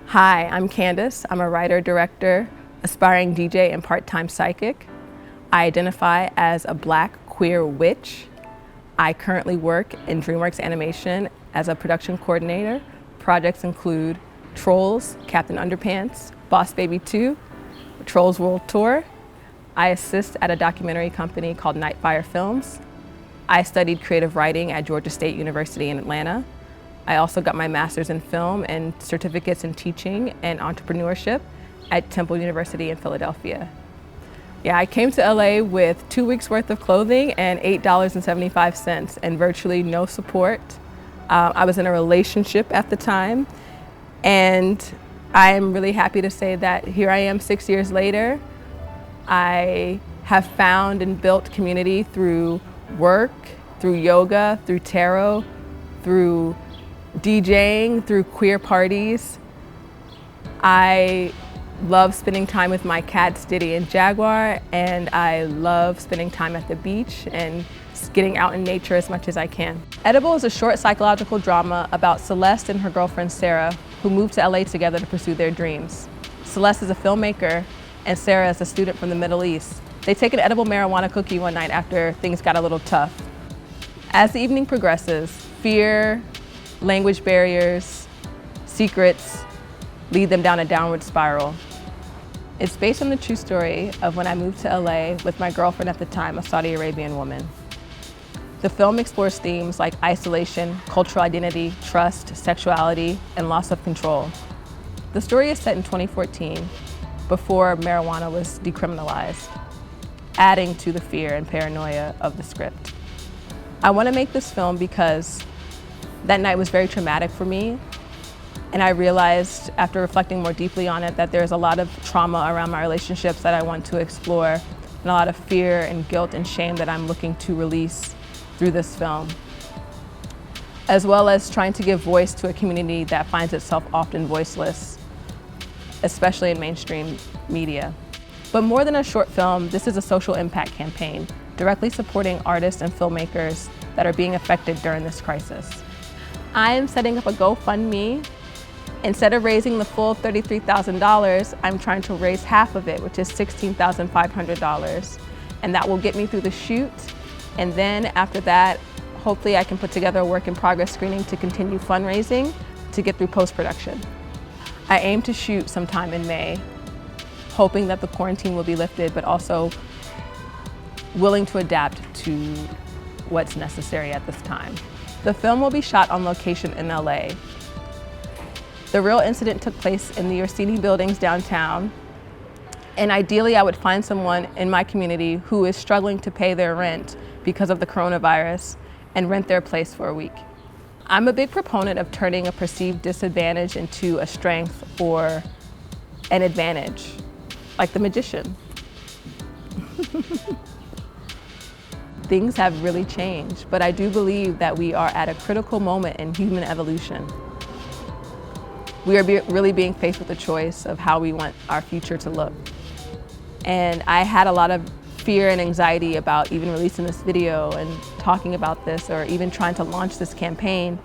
Hi, I'm Candace. I'm a writer, director, aspiring DJ, and part-time psychic. I identify as a Black queer witch. I currently work in DreamWorks Animation as a production coordinator. Projects include Trolls, Captain Underpants, Boss Baby 2, Trolls World Tour. I assist at a documentary company called Nightfire Films. I studied creative writing at Georgia State University in Atlanta. I also got my master's in film and certificates in teaching and entrepreneurship at Temple University in Philadelphia. Yeah, I came to LA with 2 weeks worth of clothing and $8.75 and virtually no support. I was in a relationship at the time, and I'm really happy to say that here I am 6 years later. I have found and built community through work, through yoga, through tarot, through DJing, through queer parties. I love spending time with my cats, Diddy and Jaguar, and I love spending time at the beach and getting out in nature as much as I can. Edible is a short psychological drama about Celeste and her girlfriend Sarah, who moved to LA together to pursue their dreams. Celeste is a filmmaker, and Sarah is a student from the Middle East. They take an edible marijuana cookie one night after things got a little tough. As the evening progresses, fear, language barriers, secrets lead them down a downward spiral. It's based on the true story of when I moved to LA with my girlfriend at the time, a Saudi Arabian woman. The film explores themes like isolation, cultural identity, trust, sexuality, and loss of control. The story is set in 2014, before marijuana was decriminalized, adding to the fear and paranoia of the script. I want to make this film because that night was very traumatic for me, and I realized after reflecting more deeply on it that there's a lot of trauma around my relationships that I want to explore, and a lot of fear and guilt and shame that I'm looking to release through this film, as well as trying to give voice to a community that finds itself often voiceless, especially in mainstream media. But more than a short film, this is a social impact campaign, directly supporting artists and filmmakers that are being affected during this crisis. I am setting up a GoFundMe. Instead of raising the full $33,000, I'm trying to raise half of it, which is $16,500. And that will get me through the shoot. And then after that, hopefully I can put together a work in progress screening to continue fundraising to get through post-production. I aim to shoot sometime in May, hoping that the quarantine will be lifted, but also willing to adapt to what's necessary at this time. The film will be shot on location in LA. The real incident took place in the Orsini buildings downtown, and ideally I would find someone in my community who is struggling to pay their rent because of the coronavirus and rent their place for a week. I'm a big proponent of turning a perceived disadvantage into a strength or an advantage, like the magician. Things have really changed, but I do believe that we are at a critical moment in human evolution. We are really being faced with the choice of how we want our future to look. And I had a lot of fear and anxiety about even releasing this video and talking about this or even trying to launch this campaign.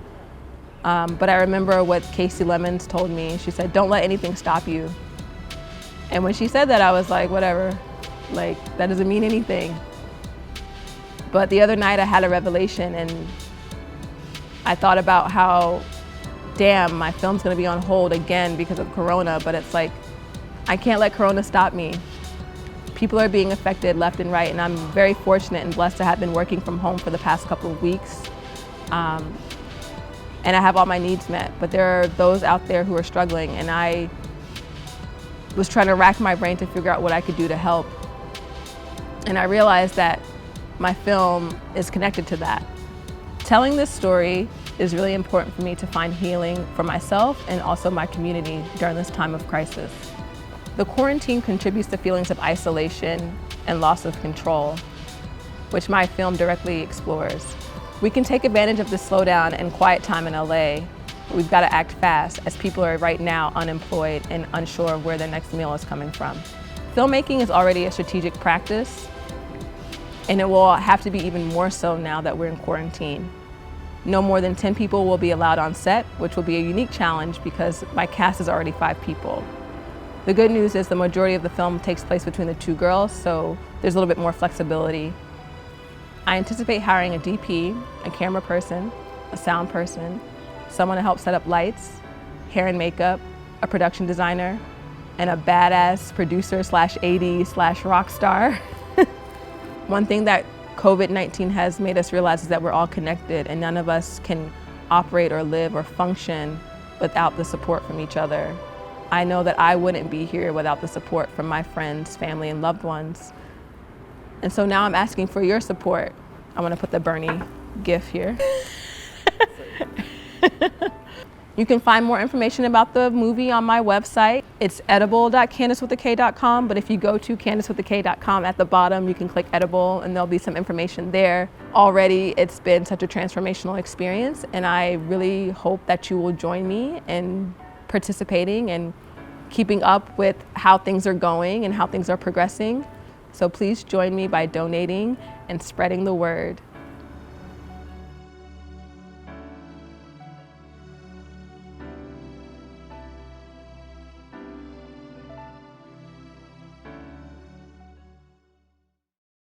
But I remember what Casey Lemons told me. She said, "Don't let anything stop you." And when she said that, I was like, whatever, like that doesn't mean anything. But the other night I had a revelation, and I thought about how, damn, my film's gonna be on hold again because of Corona, but it's like, I can't let Corona stop me. People are being affected left and right, and I'm very fortunate and blessed to have been working from home for the past couple of weeks. And I have all my needs met, but there are those out there who are struggling, and I was trying to rack my brain to figure out what I could do to help. And I realized that my film is connected to that. Telling this story is really important for me to find healing for myself and also my community during this time of crisis. The quarantine contributes to feelings of isolation and loss of control, which my film directly explores. We can take advantage of the slowdown and quiet time in LA, but we've got to act fast as people are right now unemployed and unsure of where their next meal is coming from. Filmmaking is already a strategic practice, and it will have to be even more so now that we're in quarantine. No more than 10 people will be allowed on set, which will be a unique challenge because my cast is already 5 people. The good news is the majority of the film takes place between the 2 girls, so there's a little bit more flexibility. I anticipate hiring a DP, a camera person, a sound person, someone to help set up lights, hair and makeup, a production designer, and a badass producer slash AD slash rock star. One thing that COVID-19 has made us realize is that we're all connected and none of us can operate or live or function without the support from each other. I know that I wouldn't be here without the support from my friends, family, and loved ones. And so now I'm asking for your support. I'm gonna put the Bernie GIF here. You can find more information about the movie on my website. It's edible.candicewithak.com, but if you go to candicewithak.com at the bottom, you can click edible and there'll be some information there. Already, it's been such a transformational experience, and I really hope that you will join me in participating and keeping up with how things are going and how things are progressing. So please join me by donating and spreading the word.